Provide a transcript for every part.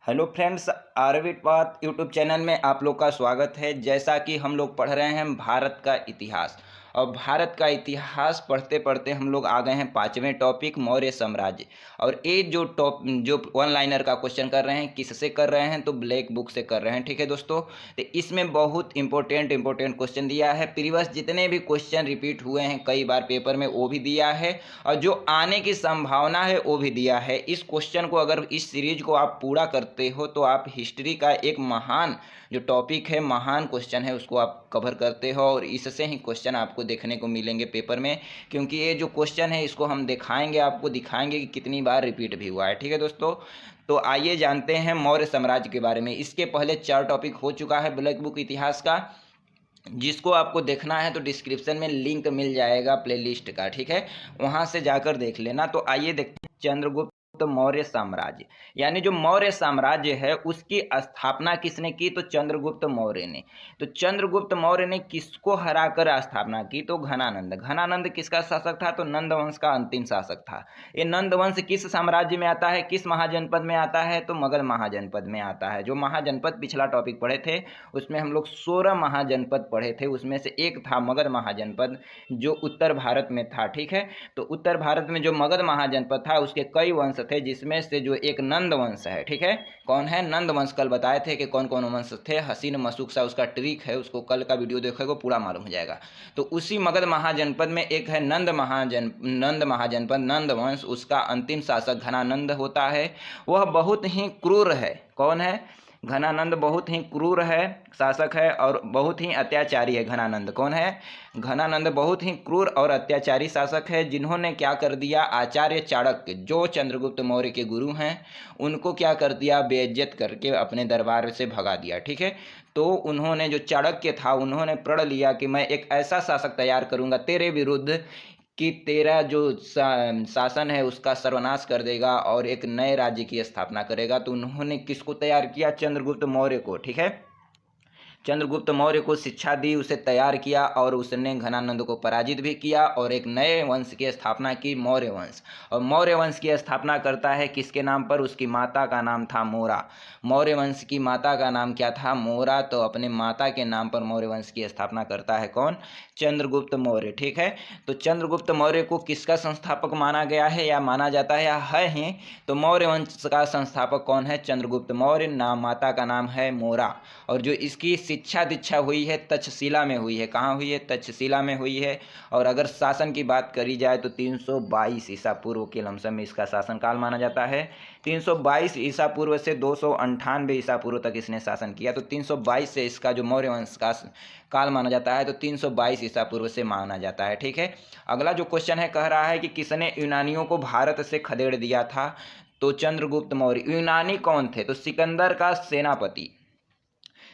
Hello friends, आरविट बात YouTube channel में आप लोग का स्वागत है। जैसा कि हम लोग पढ़ रहे हैं भारत का इतिहास, और भारत का इतिहास पढ़ते पढ़ते हम लोग आ गए हैं पाँचवें टॉपिक मौर्य साम्राज्य। और ये जो वन लाइनर का क्वेश्चन कर रहे हैं, किससे कर रहे हैं? तो ब्लैक बुक से कर रहे हैं। ठीक है दोस्तों, तो इसमें बहुत इंपॉर्टेंट क्वेश्चन दिया है। प्रीवियस जितने भी क्वेश्चन रिपीट हुए हैं कई बार पेपर में, वो भी दिया है, और जो आने की संभावना है वो भी दिया है। इस क्वेश्चन को अगर इस सीरीज को आप पूरा करते हो तो आप हिस्ट्री का एक महान जो टॉपिक है, महान क्वेश्चन है, उसको आप कवर करते हो। और इससे ही क्वेश्चन आपको देखने को मिलेंगे पेपर में, क्योंकि ये जो क्वेश्चन है इसको हम दिखाएंगे, आपको दिखाएंगे कि कितनी बार रिपीट भी हुआ है। ठीक है दोस्तों, तो आइए जानते हैं मौर्य साम्राज्य के बारे में। इसके पहले 4 टॉपिक हो चुका है ब्लैक बुक इतिहास का, जिसको आपको देखना है तो डिस्क्रिप्शन में लिंक मिल जाएगा प्लेलिस्ट का। ठीक है, वहां से जाकर देख लेना। तो आइए देखते हैं चंद्रगुप्त मौर्य साम्राज्य, यानी जो मौर्य साम्राज्य है उसकी स्थापना किसने की? तो चंद्रगुप्त मौर्य ने। तो चंद्रगुप्त मौर्य ने किसको हराकर स्थापना की? तो घनानंद। घनानंद किसका शासक था? तो नंद वंश का अंतिम शासक था। ये नंद वंश किस साम्राज्य में आता है, किस महाजनपद में आता है? तो मगध महाजनपद में आता है। जो महाजनपद पिछला टॉपिक पढ़े थे उसमें हम लोग 16 महाजनपद पढ़े थे, उसमें से एक था मगध महाजनपद, जो उत्तर भारत में था। ठीक है, तो उत्तर भारत में जो मगध महाजनपद था उसके कई वंश थे, जिसमें से जो एक नंद वंश है। ठीक है, कौन है? नंद वंश। कल बताए थे कि कौन कौन वंश थे। हसीन मशूक सा उसका ट्रिक है, उसको कल का वीडियो देखोगे पूरा मालूम हो जाएगा। तो उसी मगध महाजनपद में एक है नंद महाजनपद, नंद वंश। उसका अंतिम शासक घनानंद होता है। वह बहुत ही क्रूर है। कौन है? घनानंद बहुत ही क्रूर है, शासक है, और बहुत ही अत्याचारी है। घनानंद कौन है? घनानंद बहुत ही क्रूर और अत्याचारी शासक है, जिन्होंने क्या कर दिया? आचार्य चाणक्य, जो चंद्रगुप्त मौर्य के गुरु हैं, उनको क्या कर दिया? बेइज्जत करके अपने दरबार से भगा दिया। ठीक है, तो उन्होंने, जो चाणक्य था, उन्होंने प्रण लिया कि मैं एक ऐसा शासक तैयार करूंगा तेरे विरुद्ध कि तेरा जो शासन है उसका सर्वनाश कर देगा और एक नए राज्य की स्थापना करेगा। तो उन्होंने किसको तैयार किया? चंद्रगुप्त मौर्य को। ठीक है, चंद्रगुप्त मौर्य को शिक्षा दी, उसे तैयार किया, और उसने घनानंद को पराजित भी किया और एक नए वंश की स्थापना की, मौर्य वंश। और मौर्य वंश की स्थापना करता है किसके नाम पर? उसकी माता का नाम था मोरा। मौर्य वंश की माता का नाम क्या था? मोरा। तो अपने माता के नाम पर मौर्य वंश की स्थापना करता है कौन? चंद्रगुप्त मौर्य। ठीक है, तो चंद्रगुप्त मौर्य को किसका संस्थापक माना गया है, या माना जाता है, या है ही? तो मौर्य वंश का संस्थापक कौन है? चंद्रगुप्त मौर्य। नाम, माता का नाम है मोरा। और जो इसकी शिक्षा दीक्षा हुई है तक्षशिला में हुई है। कहाँ हुई है? तक्षशिला में हुई है। और अगर शासन की बात करी जाए तो 322 ईसा पूर्व के लमसम में इसका शासनकाल माना जाता है। 322 ईसा पूर्व से 298 ईसा पूर्व तक इसने शासन किया। तो 322 से इसका जो मौर्य वंश का काल माना जाता है, तो 322 ईसा पूर्व से माना जाता है। ठीक है, अगला जो क्वेश्चन है, कह रहा है कि किसने यूनानियों को भारत से खदेड़ दिया था? तो चंद्रगुप्त मौर्य। यूनानी कौन थे? तो सिकंदर का सेनापति,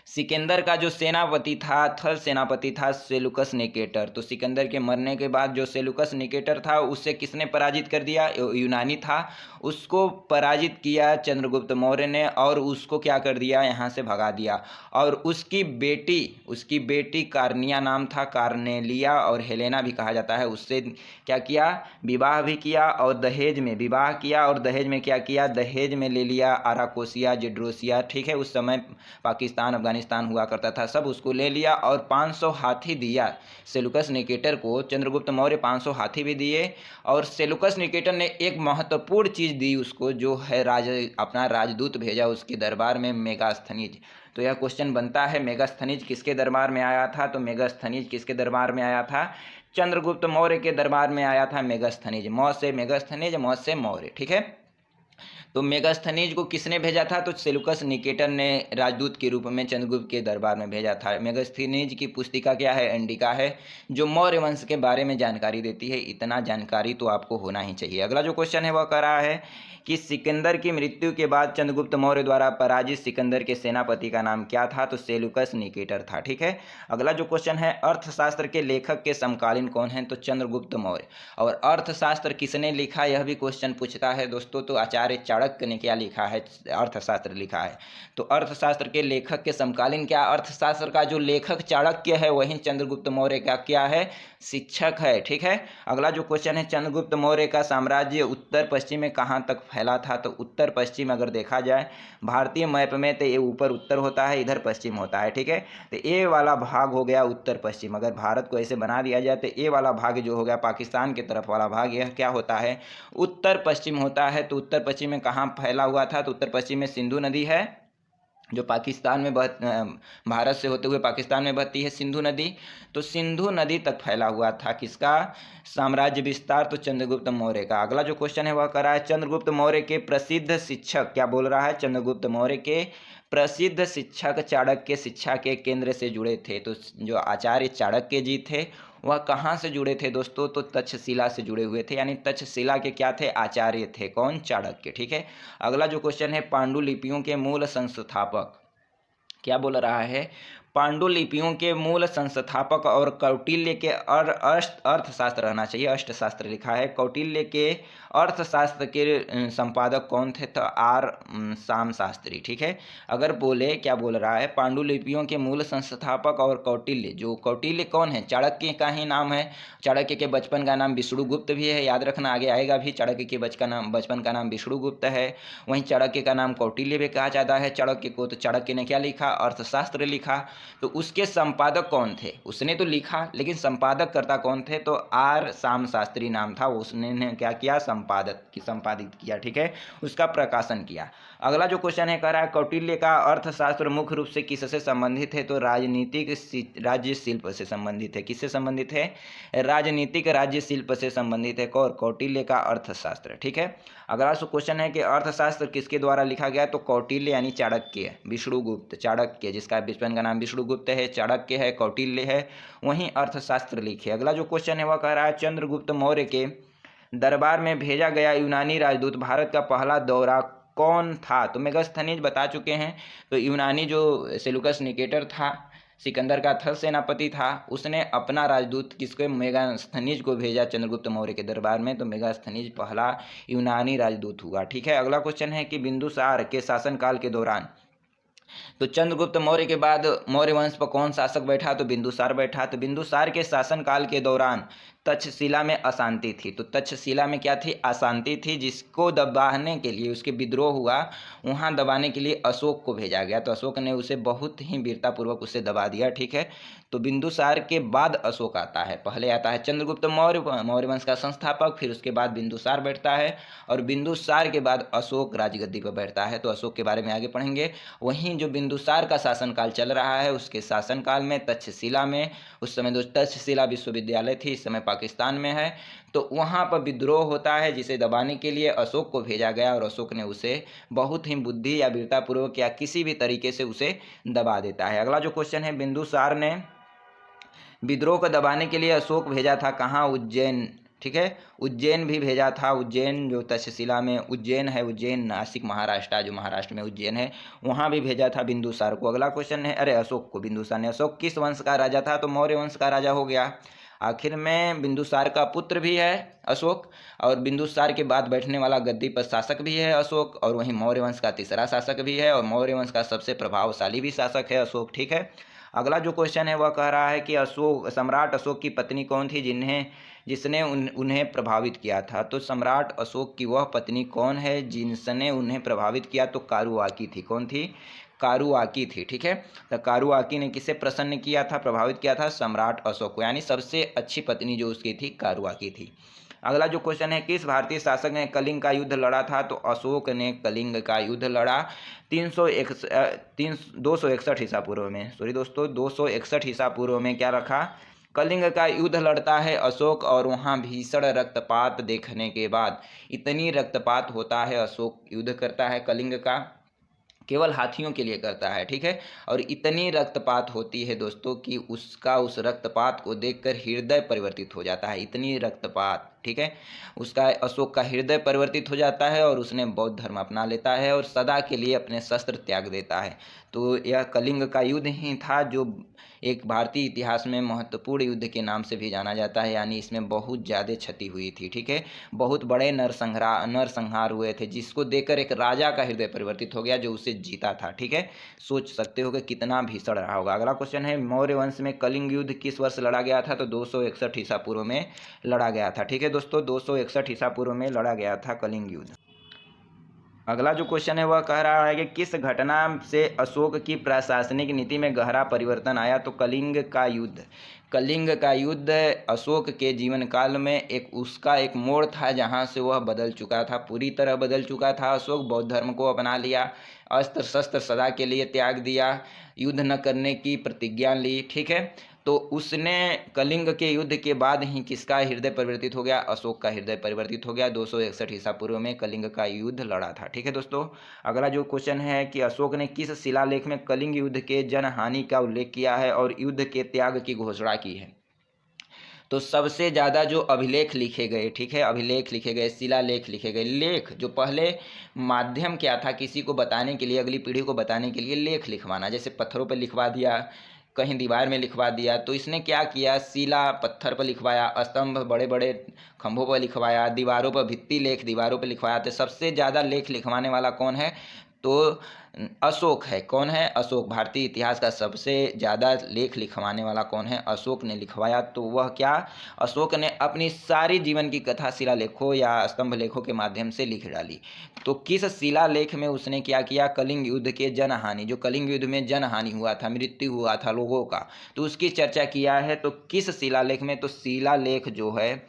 सिकंदर का जो सेनापति था, थल सेनापति था सेलुकस निकेटर। तो सिकंदर के मरने के बाद जो सेलुकस निकेटर था उससे किसने पराजित कर दिया? यूनानी था, उसको पराजित किया चंद्रगुप्त मौर्य ने, और उसको क्या कर दिया? यहाँ से भगा दिया। और उसकी बेटी कार्निया नाम था, कार्नेलिया और हेलेना भी कहा जाता है, उससे क्या किया? विवाह भी किया, और दहेज में विवाह किया, और दहेज में क्या किया? दहेज में ले लिया अराकोसिया, जेड्रोसिया। ठीक है, उस समय पाकिस्तान अफगानिस्तान हुआ करता था, सब उसको ले लिया, और 500 हाथी दिया सेलुकस निकेटर को। चंद्रगुप्त मौर्य 500 हाथी भी दिए, और सेलुकस निकेटर ने एक महत्वपूर्ण चीज़ दी उसको, जो है अपना राजदूत भेजा उसके दरबार में, मेगास्थनीज। तो यह क्वेश्चन बनता है, मेगास्थनीज किसके दरबार में आया था? तो मेगास्थनीज किसके दरबार में आया था? चंद्रगुप्त मौर्य के दरबार में आया था मेगास्थनीज। मौ से मेगास्थनीज, मौ से मौर्य। ठीक है, तो मेगास्थनीज को किसने भेजा था? तो सेलुकस निकेटर ने राजदूत के रूप में चंद्रगुप्त के दरबार में भेजा था। मेगास्थनीज की पुस्तिका क्या है? इंडिका है, जो मौर्य वंश के बारे में जानकारी देती है। इतना जानकारी तो आपको होना ही चाहिए। अगला जो क्वेश्चन है वह कर रहा है कि सिकंदर की मृत्यु के बाद चंद्रगुप्त मौर्य द्वारा पराजित सिकंदर के सेनापति का नाम क्या था? तो सेलुकस निकेटर था। ठीक है, अगला जो क्वेश्चन है, अर्थशास्त्र के लेखक के समकालीन कौन है? तो चंद्रगुप्त मौर्य। और अर्थशास्त्र किसने लिखा, यह भी क्वेश्चन पूछता है दोस्तों। तो आचार्य चाणक्य ने क्या लिखा है? अर्थशास्त्र लिखा है। तो अर्थशास्त्र के लेखक के समकालीन क्या? अर्थशास्त्र का जो लेखक चाणक्य है वही चंद्रगुप्त मौर्य का क्या है? शिक्षक है। ठीक है। अगला जो क्वेश्चन है, चंद्रगुप्त मौर्य का साम्राज्य उत्तर पश्चिम में कहाँ तक फैला था? तो उत्तर पश्चिम अगर देखा जाए भारतीय मैप में तो ये ऊपर उत्तर होता है, इधर पश्चिम होता है। ठीक है। तो ये वाला भाग हो गया उत्तर पश्चिम। अगर भारत को ऐसे बना दिया जाए तो ये वाला भाग जो हो गया पाकिस्तान की तरफ वाला भाग, यह क्या होता है? उत्तर पश्चिम होता है। तो उत्तर पश्चिम में कहाँ फैला हुआ था? तो उत्तर पश्चिम में सिंधु नदी है, जो पाकिस्तान में भारत से होते हुए पाकिस्तान में बहती है सिंधु नदी। तो सिंधु नदी तक फैला हुआ था किसका साम्राज्य विस्तार? तो चंद्रगुप्त मौर्य का। अगला जो क्वेश्चन है वह कर रहा है, चंद्रगुप्त मौर्य के प्रसिद्ध शिक्षक, क्या बोल रहा है? चंद्रगुप्त मौर्य के प्रसिद्ध शिक्षक चाणक्य शिक्षा के केंद्र से जुड़े थे। तो जो आचार्य चाणक्य जी थे वह कहाँ से जुड़े थे दोस्तों? तो तक्षशिला से जुड़े हुए थे, यानी तक्षशिला के क्या थे? आचार्य थे। कौन? चाणक्य। ठीक है। अगला जो क्वेश्चन है, पांडुलिपियों के मूल संस्थापक, क्या बोल रहा है? पांडुलिपियों के मूल संस्थापक और कौटिल्य के अर्थशास्त्र रहना चाहिए, अष्टशास्त्र लिखा है। कौटिल्य के अर्थशास्त्र के संपादक कौन थे? तो शाम शास्त्री। ठीक है। अगर बोले, क्या बोल रहा है? पांडुलिपियों के मूल संस्थापक और कौटिल्य, जो कौटिल्य कौन है? चाणक्य का ही नाम है। चाणक्य के बचपन का नाम विष्णुगुप्त भी है, याद रखना, आगे आएगा भी। चाणक्य के बचपन का नाम विष्णुगुप्त है। वहीं चाणक्य का नाम कौटिल्य भी कहा जाता है चाणक्य को। तो चाणक्य ने क्या लिखा? अर्थशास्त्र लिखा। तो उसके संपादक कौन थे? उसने तो लिखा, लेकिन संपादक करता कौन थे? तो शाम शास्त्री नाम था। उसने क्या किया? संपादित किया। ठीक है। उसका प्रकाशन किया। अगला जो क्वेश्चन है, कह रहा है कौटिल्य का अर्थशास्त्र मुख्य रूप से किससे संबंधित है? तो राजनीतिक राज्य शिल्प से संबंधित है। किससे संबंधित है? राजनीतिक राज्य शिल्प से संबंधित है। कौटिल्य का अर्थशास्त्र। ठीक है। अगला क्वेश्चन है कि अर्थशास्त्र किसके द्वारा लिखा गया? तो कौटिल्य यानी चाणक्य, विष्णुगुप्त, चाणक्य, जिसका बचपन का नाम विष्णुगुप्त है, चाणक्य है, कौटिल्य है, वहीं अर्थशास्त्र लिखे। अगला जो क्वेश्चन है वह कह रहा है, चंद्रगुप्त मौर्य के दरबार में भेजा गया यूनानी राजदूत भारत का पहला दौरा कौन था? तो मेगास्थनीज बता चुके हैं। तो यूनानी जो सेलुकस निकेटर था, सिकंदर का थल सेनापति था, उसने अपना राजदूत किसको? मेगास्थनीज को भेजा चंद्रगुप्त मौर्य के दरबार में। तो मेगास्थनीज पहला यूनानी राजदूत हुआ। ठीक है। अगला क्वेश्चन है कि बिंदुसार के शासनकाल के दौरान, तो चंद्रगुप्त मौर्य के बाद मौर्य वंश पर कौन शासक बैठा? तो बिंदुसार बैठा। तो बिंदुसार के शासनकाल के दौरान तक्षशिला में अशांति थी। तो तक्षशिला में क्या थी? अशांति थी, जिसको दबाने के लिए, उसके विद्रोह हुआ, वहाँ दबाने के लिए अशोक को भेजा गया। तो अशोक ने उसे बहुत ही वीरतापूर्वक उसे दबा दिया। ठीक है। तो बिंदुसार के बाद अशोक आता है। पहले आता है चंद्रगुप्त मौर्य, मौर्य वंश का संस्थापक, फिर उसके बाद बिंदुसार बैठता है, और बिंदुसार के बाद अशोक राजगद्दी पर बैठता है। तो अशोक के बारे में आगे पढ़ेंगे। वहीं जो बिंदुसार का शासनकाल चल रहा है, उसके शासनकाल में तक्षशिला में, उस समय जो तक्षशिला विश्वविद्यालय थी, इस समय पाकिस्तान में है, तो वहाँ पर विद्रोह होता है, जिसे दबाने के लिए अशोक को भेजा गया, और अशोक ने उसे बहुत ही बुद्धि या वीरतापूर्वक या किसी भी तरीके से उसे दबा देता है। अगला जो क्वेश्चन है, बिंदुसार ने विद्रोह को दबाने के लिए अशोक भेजा था कहाँ? उज्जैन। ठीक है। उज्जैन भी भेजा था। उज्जैन जो तक्षशिला में उज्जैन है, उज्जैन नासिक महाराष्ट्र, जो महाराष्ट्र में उज्जैन है, वहाँ भी भेजा था बिंदुसार को। अगला क्वेश्चन है, अशोक को बिंदुसार ने। अशोक किस वंश का राजा था? तो मौर्य वंश का राजा हो गया। आखिर में बिंदुसार का पुत्र भी है अशोक, और बिंदुसार के बाद बैठने वाला गद्दी पर शासक भी है अशोक, और वहीं मौर्य वंश का तीसरा शासक भी है, और मौर्य वंश का सबसे प्रभावशाली भी शासक है अशोक। ठीक है। अगला जो क्वेश्चन है वह कह रहा है कि सम्राट अशोक की पत्नी कौन थी जिसने उन्हें प्रभावित किया था? तो सम्राट अशोक की वह पत्नी कौन है जिसने उन्हें प्रभावित किया? तो कारुआकी थी। कौन थी? कारुआकी थी। ठीक है। तो कारुआकी ने किसे प्रसन्न किया था, प्रभावित किया था? सम्राट अशोक को, यानी सबसे अच्छी पत्नी जो उसकी थी कारुआकी थी। अगला जो क्वेश्चन है, किस भारतीय शासक ने कलिंग का युद्ध लड़ा था? तो अशोक ने कलिंग का युद्ध लड़ा 261 ईसा पूर्व में। सॉरी दोस्तों, 261 ईसा पूर्व में क्या रखा? कलिंग का युद्ध लड़ता है अशोक, और वहाँ भीषण रक्तपात देखने के बाद, इतनी रक्तपात होता है, अशोक युद्ध करता है कलिंग का, केवल हाथियों के लिए करता है। ठीक है। और इतनी रक्तपात होती है दोस्तों कि उस रक्तपात को देखकर हृदय परिवर्तित हो जाता है। इतनी रक्तपात ठीक है। उसका अशोक का हृदय परिवर्तित हो जाता है और उसने बौद्ध धर्म अपना लेता है और सदा के लिए अपने शस्त्र त्याग देता है। तो यह कलिंग का युद्ध ही था जो एक भारतीय इतिहास में महत्वपूर्ण युद्ध के नाम से भी जाना जाता है, यानी इसमें बहुत ज़्यादा क्षति हुई थी, ठीक है। बहुत बड़े नरसंहार हुए थे, जिसको देखकर एक राजा का हृदय परिवर्तित हो गया जो उसे जीता था, ठीक है। सोच सकते हो कि कितना भीषण रहा होगा। अगला क्वेश्चन है, मौर्य वंश में कलिंग युद्ध किस वर्ष लड़ा गया था? तो 261 ईसा पूर्व में लड़ा गया था, ठीक है दोस्तों। 261 ईसा पूर्व में लड़ा गया था कलिंग युद्ध। अगला जो क्वेश्चन है वह कह रहा है कि किस घटना से अशोक की प्रशासनिक नीति में गहरा परिवर्तन आया? तो कलिंग का युद्ध। कलिंग का युद्ध अशोक के जीवन काल में उसका एक मोड़ था जहां से वह बदल चुका था, पूरी तरह बदल चुका था। अशोक बौद्ध धर्म को अपना लिया, अस्त्र शस्त्र सदा के लिए त्याग दिया, युद्ध न करने की प्रतिज्ञा ली, ठीक है। तो उसने कलिंग के युद्ध के बाद ही किसका हृदय परिवर्तित हो गया? अशोक का हृदय परिवर्तित हो गया। 261 ईसा पूर्व में कलिंग का युद्ध लड़ा था, ठीक है दोस्तों। अगला जो क्वेश्चन है कि अशोक ने किस शिलालेख में कलिंग युद्ध के जनहानि का उल्लेख किया है और युद्ध के त्याग की घोषणा की है? तो सबसे ज़्यादा जो अभिलेख लिखे गए, ठीक है, अभिलेख लिखे गए, शिलालेख लिखे गए, लेख जो पहले माध्यम क्या था किसी को बताने के लिए, अगली पीढ़ी को बताने के लिए लेख लिखवाना, जैसे पत्थरों पर लिखवा दिया, कहीं दीवार में लिखवा दिया। तो इसने क्या किया, शिला पत्थर पर लिखवाया, स्तंभ बड़े बड़े खंभों पर लिखवाया, दीवारों पर भित्ति लेख दीवारों पर लिखवाया। तो सबसे ज़्यादा लेख लिखवाने वाला कौन है? तो अशोक है। कौन है? अशोक। भारतीय इतिहास का सबसे ज़्यादा लेख लिखवाने वाला कौन है? अशोक ने लिखवाया। तो वह क्या, अशोक ने अपनी सारी जीवन की कथा शिलालेखों या स्तंभ लेखों के माध्यम से लिख डाली। तो किस शिलालेख में उसने क्या किया? कलिंग युद्ध के जनहानि, जो कलिंग युद्ध में जनहानि हुआ था, मृत्यु हुआ था लोगों का, तो उसकी चर्चा किया है। तो किस शिलालेख में? तो शिलालेख जो है,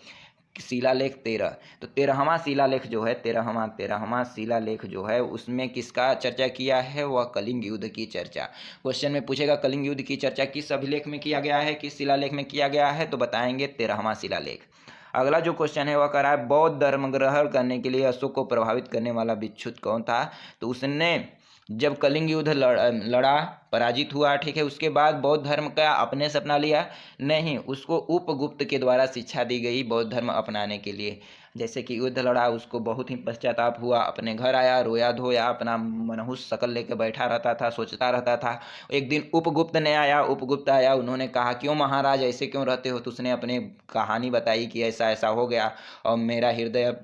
शिलालेख 13, तो 13वां शिलालेख जो है, 13वां शिलालेख जो है उसमें किसका चर्चा किया है? वह कलिंग युद्ध की चर्चा। क्वेश्चन में पूछेगा कलिंग युद्ध की चर्चा किस अभिलेख में किया गया है, किस शिलालेख में किया गया है? तो बताएंगे 13वां शिलालेख। अगला जो क्वेश्चन है वह कह रहा है बौद्ध धर्म ग्रहण करने के लिए अशोक को प्रभावित करने वाला भिक्षुक कौन था? तो उसने जब कलिंग युद्ध लड़ा, पराजित हुआ, ठीक है, उसके बाद बौद्ध धर्म का अपने से अपना लिया? नहीं, उसको उपगुप्त के द्वारा शिक्षा दी गई बौद्ध धर्म अपनाने के लिए। जैसे कि युद्ध लड़ा, उसको बहुत ही पश्चाताप हुआ, अपने घर आया, रोया धोया, अपना मनहूस शकल लेकर बैठा रहता था, सोचता रहता था। एक दिन उपगुप्त आया, उन्होंने कहा क्यों महाराज ऐसे क्यों रहते हो? तो उसने अपने कहानी बताई कि ऐसा ऐसा हो गया और मेरा हृदय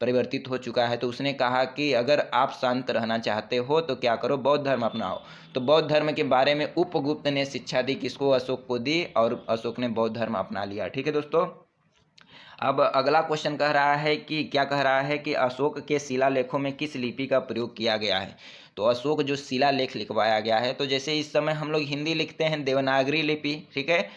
परिवर्तित हो चुका है। तो उसने कहा कि अगर आप शांत रहना चाहते हो तो क्या करो, बौद्ध धर्म अपनाओ। तो बौद्ध धर्म के बारे में उपगुप्त ने शिक्षा दी, किसको? अशोक को दी, और अशोक ने बौद्ध धर्म अपना लिया, ठीक है दोस्तों। अब अगला क्वेश्चन कह रहा है कि क्या कह रहा है कि अशोक के शिलालेखों में किस लिपि का प्रयोग किया गया है? तो अशोक जो शिलालेख लिखवाया गया है, तो जैसे इस समय हम लोग हिंदी लिखते हैं देवनागरी लिपि, ठीक है,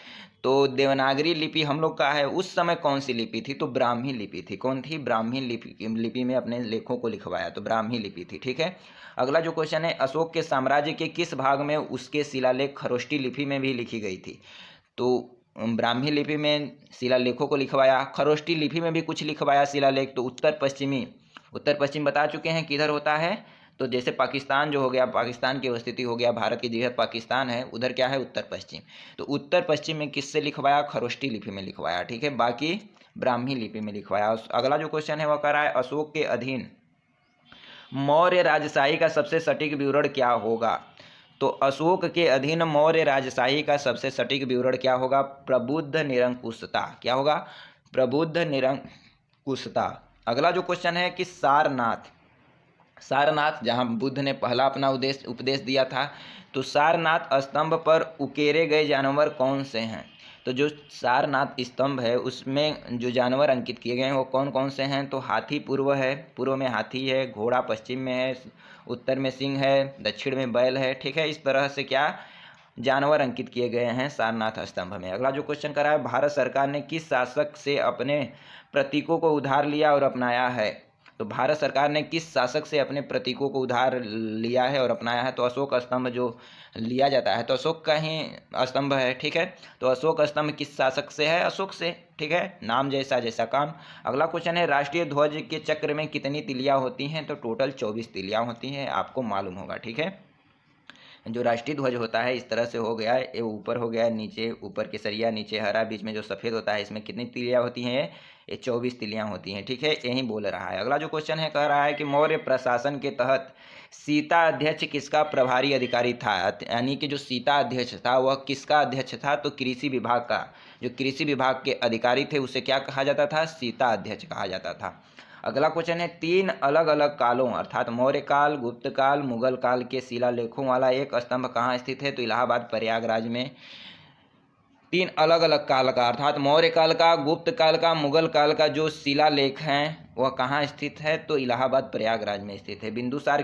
तो देवनागरी लिपि हम लोग का है, उस समय कौन सी लिपि थी? तो ब्राह्मी लिपि थी। कौन थी? ब्राह्मी लिपि में अपने लेखों को लिखवाया, तो ब्राह्मी लिपि थी, ठीक है। अगला जो क्वेश्चन है अशोक के साम्राज्य के किस भाग में उसके शिलालेख खरोष्टी लिपि में भी लिखी गई थी? तो ब्राह्मी लिपि में शिलालेखों को लिखवाया, खरोष्टी लिपि में भी कुछ लिखवाया शिलालेख। तो उत्तर पश्चिम बता चुके हैं किधर होता है। तो जैसे पाकिस्तान जो हो गया, पाकिस्तान की स्थिति हो गया, भारत की जगह पाकिस्तान है, उधर क्या है? उत्तर पश्चिम। तो उत्तर पश्चिम में किससे लिखवाया? खरोष्टी लिपि में लिखवाया, ठीक है, बाकी ब्राह्मी लिपि में लिखवाया। अगला जो क्वेश्चन है वह कह रहा है अशोक के अधीन मौर्य राजशाही का सबसे सटीक विवरण क्या होगा? तो अशोक के अधीन मौर्य राजशाही का सबसे सटीक विवरण क्या होगा? प्रबुद्ध निरंकुशता। क्या होगा? प्रबुद्ध निरंकुशता। अगला जो क्वेश्चन है कि सारनाथ जहाँ बुद्ध ने पहला अपना उपदेश दिया था, तो सारनाथ स्तंभ पर उकेरे गए जानवर कौन से हैं? तो जो सारनाथ स्तंभ है उसमें जो जानवर अंकित किए गए हैं वो कौन कौन से हैं? तो हाथी पूर्व है, पूर्व में हाथी है, घोड़ा पश्चिम में है, उत्तर में सिंह है, दक्षिण में बैल है, ठीक है। इस तरह से क्या जानवर अंकित किए गए हैं सारनाथ स्तंभ में। अगला जो क्वेश्चन कर रहा है भारत सरकार ने किस शासक से अपने प्रतीकों को उधार लिया और अपनाया है? तो भारत सरकार ने किस शासक से अपने प्रतीकों को उधार लिया है और अपनाया है? तो अशोक स्तंभ जो लिया जाता है तो अशोक का ही स्तंभ है, ठीक है। तो अशोक स्तंभ किस शासक से है? अशोक से, ठीक है। नाम जैसा जैसा काम। अगला क्वेश्चन है राष्ट्रीय ध्वज के चक्र में कितनी तिलियां होती हैं? तो टोटल 24 तिलियां होती हैं, आपको मालूम होगा, ठीक है। जो राष्ट्रीय ध्वज होता है इस तरह से हो गया है, ये ऊपर हो गया है, नीचे ऊपर केसरिया, नीचे हरा, बीच में जो सफ़ेद होता है, इसमें कितनी तिलियाँ होती हैं? ये 24 तिलियाँ होती हैं। ठीक है, यही बोल रहा है। अगला जो क्वेश्चन है कह रहा है कि मौर्य प्रशासन के तहत सीता अध्यक्ष किसका प्रभारी अधिकारी था? यानी कि जो सीता अध्यक्ष था वह किसका अध्यक्ष था? तो कृषि विभाग का, जो कृषि विभाग के अधिकारी थे उसे क्या कहा जाता था? सीता अध्यक्ष कहा जाता था। अगला क्वेश्चन है, 3 अलग अलग कालों अर्थात मौर्य काल, गुप्त काल, मुगल काल के शिलालेखों वाला एक स्तंभ कहाँ स्थित है? तो इलाहाबाद प्रयागराज में। 3 अलग अलग काल का अर्थात मौर्य काल का, गुप्त काल का, मुगल काल का जो शिलालेख हैं वह कहाँ स्थित है? तो इलाहाबाद प्रयागराज में स्थित है। बिंदुसार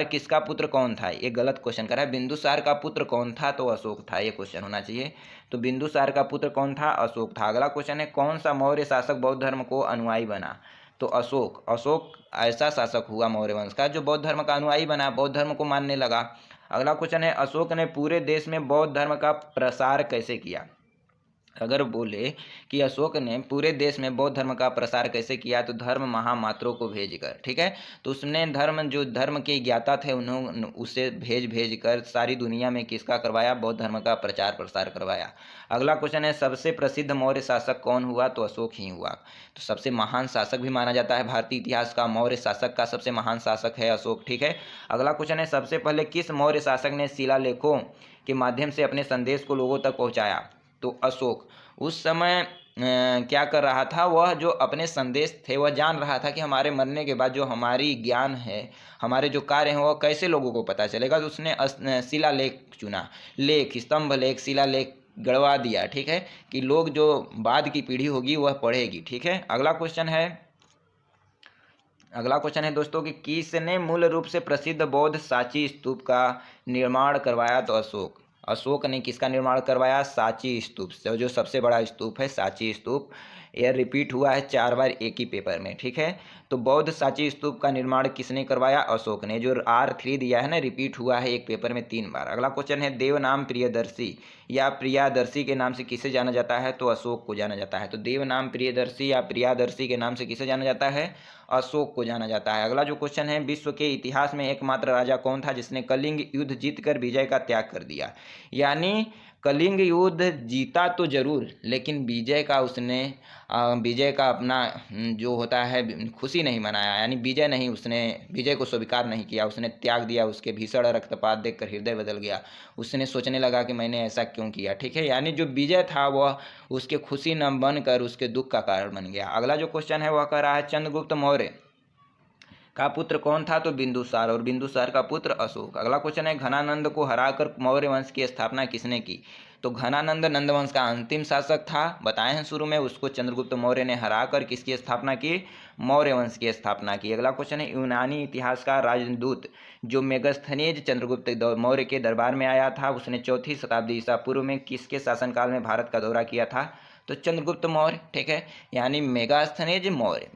किसका पुत्र कौन था? ये गलत क्वेश्चन कर रहा है। बिंदुसार का पुत्र कौन था? तो अशोक था, ये क्वेश्चन होना चाहिए। तो बिंदुसार का पुत्र कौन था? अशोक था। अगला क्वेश्चन है, कौन सा मौर्य शासक बौद्ध धर्म को अनुयायी बना? तो अशोक ऐसा शासक हुआ मौर्य वंश का जो बौद्ध धर्म का अनुयायी बना, बौद्ध धर्म को मानने लगा। अगला क्वेश्चन है, अशोक ने पूरे देश में बौद्ध धर्म का प्रसार कैसे किया? अगर बोले कि अशोक ने पूरे देश में बौद्ध धर्म का प्रसार कैसे किया, तो धर्म महामात्रों को भेजकर। ठीक है, तो उसने जो धर्म के ज्ञाता थे उन्होंने उसे भेज कर सारी दुनिया में किसका करवाया? बौद्ध धर्म का प्रचार प्रसार करवाया। अगला क्वेश्चन है, सबसे प्रसिद्ध मौर्य शासक कौन हुआ? तो अशोक ही हुआ। तो सबसे महान शासक भी माना जाता है भारतीय इतिहास का, मौर्य शासक का सबसे महान शासक है अशोक। ठीक है, अगला क्वेश्चन है, सबसे पहले किस मौर्य शासक ने शिलालेखों के माध्यम से अपने संदेश को लोगों तक पहुंचाया? तो अशोक। उस समय क्या कर रहा था? वह जो अपने संदेश थे वह जान रहा था कि हमारे मरने के बाद जो हमारी ज्ञान है, हमारे जो कार्य हैं वह कैसे लोगों को पता चलेगा। तो उसने शिलालेख चुना, स्तंभ लेख, शिलालेख गड़वा दिया। ठीक है, कि लोग जो बाद की पीढ़ी होगी वह पढ़ेगी। ठीक है, अगला क्वेश्चन है दोस्तों कि किसने मूल रूप से प्रसिद्ध बौद्ध सांची स्तूप का निर्माण करवाया? तो अशोक ने किसका निर्माण करवाया? सांची स्तूप, जो सबसे बड़ा स्तूप है सांची स्तूप। यह रिपीट हुआ है 4 बार एक ही पेपर में। ठीक है, तो बौद्ध सांची स्तूप का निर्माण किसने करवाया? अशोक ने। जो R3 दिया है ना, रिपीट हुआ है एक पेपर में 3 बार। अगला क्वेश्चन है, देव नाम प्रियदर्शी या प्रियादर्शी के नाम से किसे जाना जाता है? तो अशोक को जाना जाता है। तो देव नाम प्रियदर्शी या प्रियादर्शी के नाम से किसे जाना जाता है? अशोक को जाना जाता है। अगला जो क्वेश्चन है, विश्व के इतिहास में एकमात्र राजा कौन था जिसने कलिंग युद्ध जीतकर विजय का त्याग कर दिया? यानी कलिंग युद्ध जीता तो जरूर, लेकिन विजय का अपना जो होता है खुशी नहीं मनाया, यानी विजय को स्वीकार नहीं किया, उसने त्याग दिया। उसके भीषण रक्तपात देखकर हृदय बदल गया, उसने सोचने लगा कि मैंने ऐसा क्यों किया। ठीक है, यानी जो विजय था वह उसके खुशी न बनकर उसके दुख का कारण बन गया। अगला जो क्वेश्चन है वह कह रहा है, चंद्रगुप्त मौर्य का पुत्र कौन था? तो बिंदुसार, और बिंदुसार का पुत्र अशोक। अगला क्वेश्चन है, घनानंद को हराकर मौर्य वंश की स्थापना किसने की? तो घनानंद नंदवंश का अंतिम शासक था, बताए हैं शुरू में। उसको चंद्रगुप्त मौर्य ने हराकर किसकी स्थापना की? मौर्य वंश की स्थापना की। अगला क्वेश्चन है, यूनानी इतिहास का राजदूत जो मेगास्थनीज चंद्रगुप्त मौर्य के दरबार में आया था, उसने 4वीं शताब्दी ईसा पूर्व में किसके शासनकाल में भारत का दौरा किया था? तो चंद्रगुप्त मौर्य। ठीक है, यानी मेगास्थनीज मौर्य।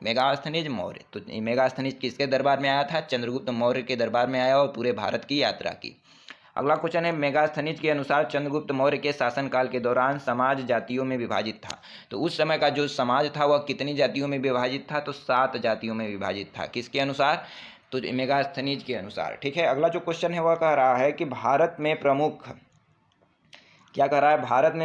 तो मेगास्थनीज किसके दरबार में आया था? चंद्रगुप्त मौर्य के दरबार में आया और पूरे भारत की यात्रा की। अगला क्वेश्चन है, मेगास्थनीज के अनुसार चंद्रगुप्त मौर्य के शासनकाल के दौरान समाज जातियों में विभाजित था। तो उस समय का जो समाज था वह कितनी जातियों में विभाजित था? तो 7 जातियों में विभाजित था। किसके अनुसार? तो मेगास्थनीज के अनुसार। ठीक है, अगला जो क्वेश्चन है वह कह रहा है कि भारत में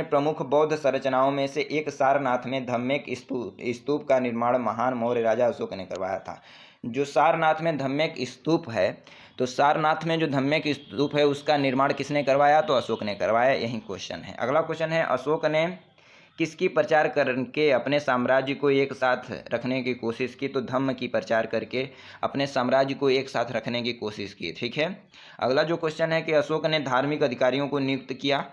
प्रमुख बौद्ध संरचनाओं में से एक सारनाथ में धम्मेक स्तूप का निर्माण महान मौर्य राजा अशोक ने करवाया था। जो सारनाथ में धम्मेक स्तूप है, तो सारनाथ में जो धम्मेक स्तूप है उसका निर्माण किसने करवाया? तो अशोक ने करवाया। यही क्वेश्चन है। अगला क्वेश्चन है, अशोक ने किसकी प्रचार करके अपने साम्राज्य को एक साथ रखने की कोशिश की? तो धम्म की प्रचार करके अपने साम्राज्य को एक साथ रखने की कोशिश की। ठीक है, अगला जो क्वेश्चन है कि अशोक ने धार्मिक अधिकारियों को नियुक्त किया,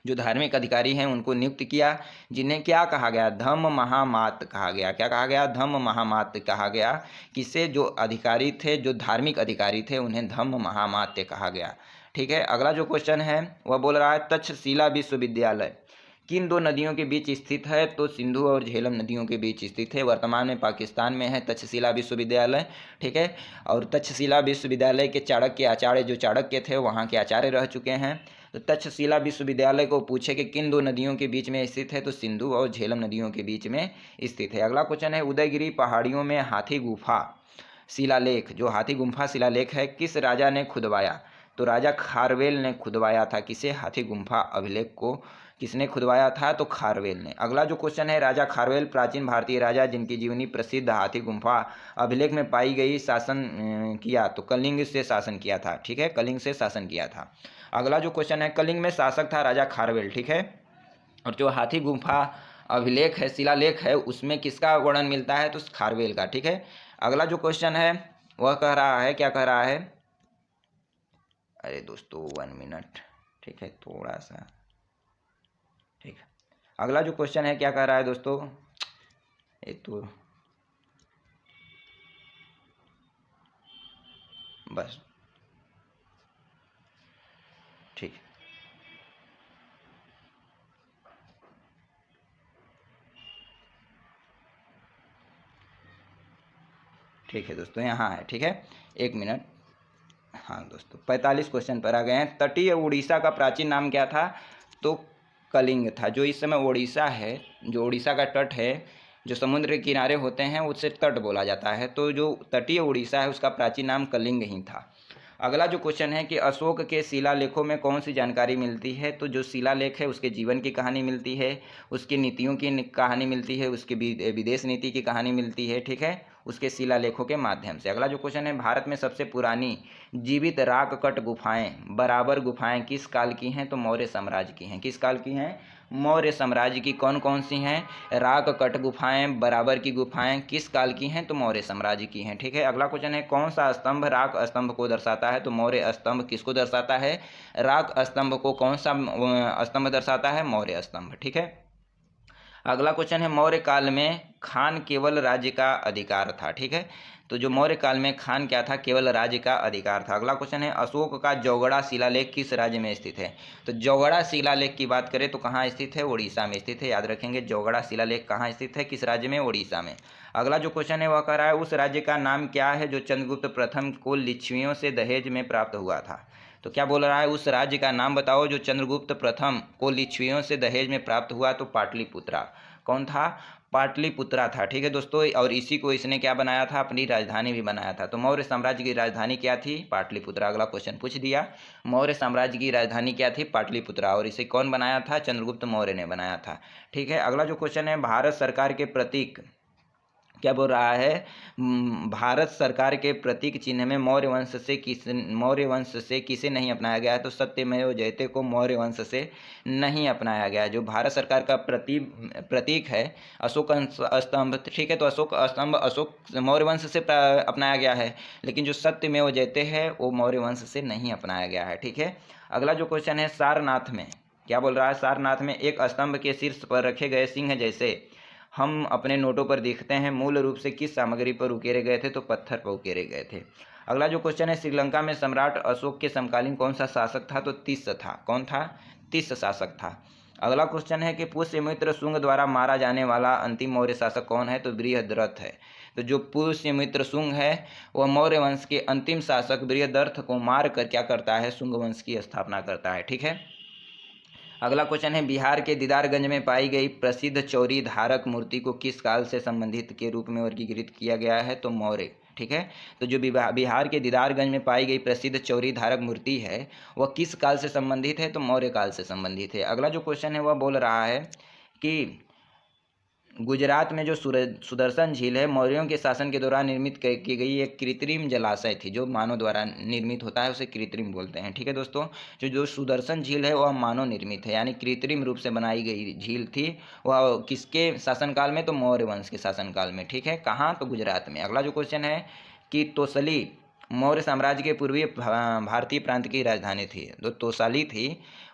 जो धार्मिक अधिकारी हैं उनको नियुक्त किया, जिन्हें क्या कहा गया? धम्म महामात कहा गया। क्या कहा गया? धम्म महामात कहा गया। किसे? जो अधिकारी थे, जो धार्मिक अधिकारी थे, उन्हें धम्म महामात्य कहा गया। ठीक है, अगला जो क्वेश्चन है वह बोल रहा है, तक्षशिला विश्वविद्यालय किन 2 नदियों के बीच स्थित है? तो सिंधु और झेलम नदियों के बीच स्थित है। वर्तमान में पाकिस्तान में है तक्षशिला विश्वविद्यालय। ठीक है, और तक्षशिला विश्वविद्यालय के जो चाणक्य थे वहाँ के आचार्य रह चुके हैं। तो तक्षशिला विश्वविद्यालय को पूछे कि किन 2 नदियों के बीच में स्थित है? तो सिंधु और झेलम नदियों के बीच में स्थित है। अगला क्वेश्चन है, उदयगिरी पहाड़ियों में हाथी गुफा शिलालेख, जो हाथी गुम्फा शिलालेख है, किस राजा ने खुदवाया? तो राजा खारवेल ने खुदवाया था। किसे? हाथी गुम्फा अभिलेख को किसने खुदवाया था? तो खारवेल ने। अगला जो क्वेश्चन है, राजा खारवेल प्राचीन भारतीय राजा जिनकी जीवनी प्रसिद्ध हाथी गुम्फा अभिलेख में पाई गई, शासन किया? तो कलिंग से शासन किया था। ठीक है, कलिंग से शासन किया था। अगला जो क्वेश्चन है, कलिंग में शासक था राजा खारवेल। ठीक है, और जो हाथी गुम्फा अभिलेख है, शिलालेख है, उसमें किसका वर्णन मिलता है? तो खारवेल का। ठीक है, अगला जो क्वेश्चन है वह कह रहा है, क्या कह रहा है? अरे दोस्तों 1 मिनट, ठीक है, थोड़ा सा, ठीक है। अगला जो क्वेश्चन है क्या कह रहा है दोस्तों? तो बस, ठीक ठीक है दोस्तों, यहाँ है। ठीक है, 1 मिनट। हाँ दोस्तों, 45 क्वेश्चन पर आ गए हैं। तटीय उड़ीसा का प्राचीन नाम क्या था? तो कलिंग था। जो इस समय उड़ीसा है, जो उड़ीसा का तट है, जो समुद्र के किनारे होते हैं, उससे तट बोला जाता है। तो जो तटीय उड़ीसा है उसका प्राचीन नाम कलिंग ही था। अगला जो क्वेश्चन है कि अशोक के शिलालेखों में कौन सी जानकारी मिलती है? तो जो शिलालेख है उसके जीवन की कहानी मिलती है, उसकी नीतियों की कहानी मिलती है, उसके विदेश नीति की कहानी मिलती है। ठीक है, उसके शिलालेखों के माध्यम से। अगला जो क्वेश्चन है, भारत में सबसे पुरानी जीवित राक कट गुफाएं, बराबर गुफाएं किस काल की हैं? तो मौर्य साम्राज्य की हैं। किस काल की हैं? मौर्य साम्राज्य की। कौन कौन सी हैं? राक कट गुफाएं, बराबर की गुफाएं किस काल की हैं? तो मौर्य साम्राज्य की हैं। ठीक है, अगला क्वेश्चन है, कौन सा स्तंभ राक स्तंभ को दर्शाता है? तो मौर्य स्तंभ किसको दर्शाता है? राक स्तंभ को। कौन सा स्तंभ दर्शाता है? मौर्य स्तंभ। ठीक है, अगला क्वेश्चन है, मौर्य काल में खान केवल राज्य का अधिकार था। ठीक है, तो जो मौर्य काल में खान क्या था? केवल राज्य का अधिकार था। अगला क्वेश्चन है, अशोक का जौगड़ा शिलालेख किस राज्य में स्थित है? तो जौगड़ा शिलालेख की बात करें तो कहाँ स्थित है? उड़ीसा में स्थित है। याद रखेंगे, जौगड़ा शिलालेख कहाँ स्थित है? किस राज्य में? उड़ीसा में। अगला जो क्वेश्चन है वह कह रहा है, उस राज्य का नाम क्या है जो चंद्रगुप्त प्रथम को लिच्छवियों से दहेज में प्राप्त हुआ था? तो क्या बोल रहा है? उस राज्य का नाम बताओ जो चंद्रगुप्त प्रथम को लिच्छवियों से दहेज में प्राप्त हुआ। तो पाटलिपुत्रा। कौन था? पाटलिपुत्रा था। ठीक है दोस्तों, और इसी को इसने क्या बनाया था? अपनी राजधानी भी बनाया था। तो मौर्य साम्राज्य की राजधानी क्या थी? पाटलिपुत्रा। अगला क्वेश्चन पूछ दिया, मौर्य साम्राज्य की राजधानी क्या थी? पाटलिपुत्रा। और इसे कौन बनाया था? चंद्रगुप्त मौर्य ने बनाया था। ठीक है, अगला जो क्वेश्चन है, भारत सरकार के प्रतीक, क्या बोल रहा है? भारत सरकार के प्रतीक चिन्ह में मौर्य वंश से किसे नहीं अपनाया गया है? तो सत्यमेव जयते को मौर्य वंश से नहीं अपनाया गया। जो भारत सरकार का प्रतीक है अशोक स्तंभ। ठीक है, तो अशोक स्तंभ अशोक मौर्य वंश से अपनाया गया है, लेकिन जो सत्यमेव जयते है वो मौर्य वंश से नहीं अपनाया गया है। ठीक है, अगला जो क्वेश्चन है, सारनाथ में, क्या बोल रहा है? सारनाथ में एक स्तंभ के शीर्ष पर रखे गए सिंह जैसे हम अपने नोटों पर देखते हैं, मूल रूप से किस सामग्री पर उकेरे गए थे? तो पत्थर पर उकेरे गए थे। अगला जो क्वेश्चन है, श्रीलंका में सम्राट अशोक के समकालीन कौन सा शासक था? तो तिस्स था। कौन था? तिस्स शासक था। अगला क्वेश्चन है कि पुष्यमित्र शुंग द्वारा मारा जाने वाला अंतिम मौर्य शासक कौन है? तो बृहद्रथ है। तो जो पुष्यमित्र शुंग है वह मौर्य वंश के अंतिम शासक बृहद्रथ को मार कर क्या करता है? शुंग वंश की स्थापना करता है। ठीक है, अगला क्वेश्चन है, बिहार के दीदारगंज में पाई गई प्रसिद्ध चौरी धारक मूर्ति को किस काल से संबंधित के रूप में वर्गीकृत किया गया है? तो मौर्य। ठीक है, तो जो बिहार के दीदारगंज में पाई गई प्रसिद्ध चौरी धारक मूर्ति है वह किस काल से संबंधित है? तो मौर्य काल से संबंधित है। अगला जो क्वेश्चन है वह बोल रहा है कि गुजरात में जो सुदर्शन झील है मौर्यों के शासन के दौरान निर्मित की गई एक कृत्रिम जलाशय थी। जो मानव द्वारा निर्मित होता है उसे कृत्रिम बोलते हैं। ठीक है दोस्तों, जो सुदर्शन झील है वह मानव निर्मित है, यानी कृत्रिम रूप से बनाई गई झील थी। वह किसके शासनकाल में? तो मौर्य वंश के शासनकाल में। ठीक है, कहाँ? तो गुजरात में। अगला जो क्वेश्चन है कि तोसली मौर्य साम्राज्य के पूर्वी भारतीय प्रांत की राजधानी थी। जो तोसाली थी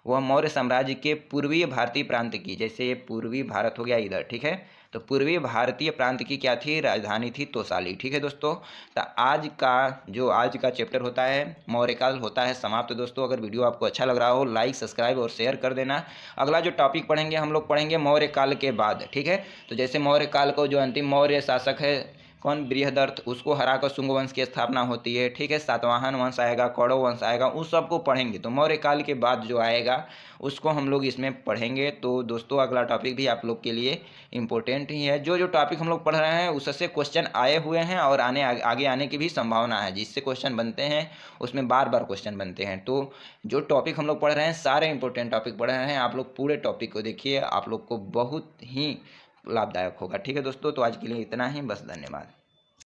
वह मौर्य साम्राज्य के पूर्वी भारतीय प्रांत की, जैसे ये पूर्वी भारत हो गया इधर। ठीक है, तो पूर्वी भारतीय प्रांत की क्या थी? राजधानी थी तोसाली। ठीक है दोस्तों, तो आज का चैप्टर होता है मौर्यकाल होता है समाप्त। दोस्तों, अगर वीडियो आपको अच्छा लग रहा हो लाइक सब्सक्राइब और शेयर कर देना। अगला जो टॉपिक पढ़ेंगे हम लोग पढ़ेंगे मौर्य काल के बाद। ठीक है, तो जैसे मौर्य काल को जो अंतिम मौर्य शासक है कौन बृहदर्थ, उसको हराकर शुंग वंश की स्थापना होती है। ठीक है, सातवाहन वंश आएगा, कौरव वंश आएगा, उस सबको पढ़ेंगे। तो मौर्य काल के बाद जो आएगा उसको हम लोग इसमें पढ़ेंगे। तो दोस्तों अगला टॉपिक भी आप लोग के लिए इम्पोर्टेंट ही है। जो जो टॉपिक हम लोग पढ़ रहे हैं उससे क्वेश्चन आए हुए हैं और आगे आने की भी संभावना है। जिससे क्वेश्चन बनते हैं उसमें बार बार क्वेश्चन बनते हैं। तो जो टॉपिक हम लोग पढ़ रहे हैं सारे इंपॉर्टेंट टॉपिक पढ़ रहे हैं। आप लोग पूरे टॉपिक को देखिए, आप लोग को बहुत ही लाभदायक होगा। ठीक है दोस्तों, तो आज के लिए इतना ही, बस धन्यवाद।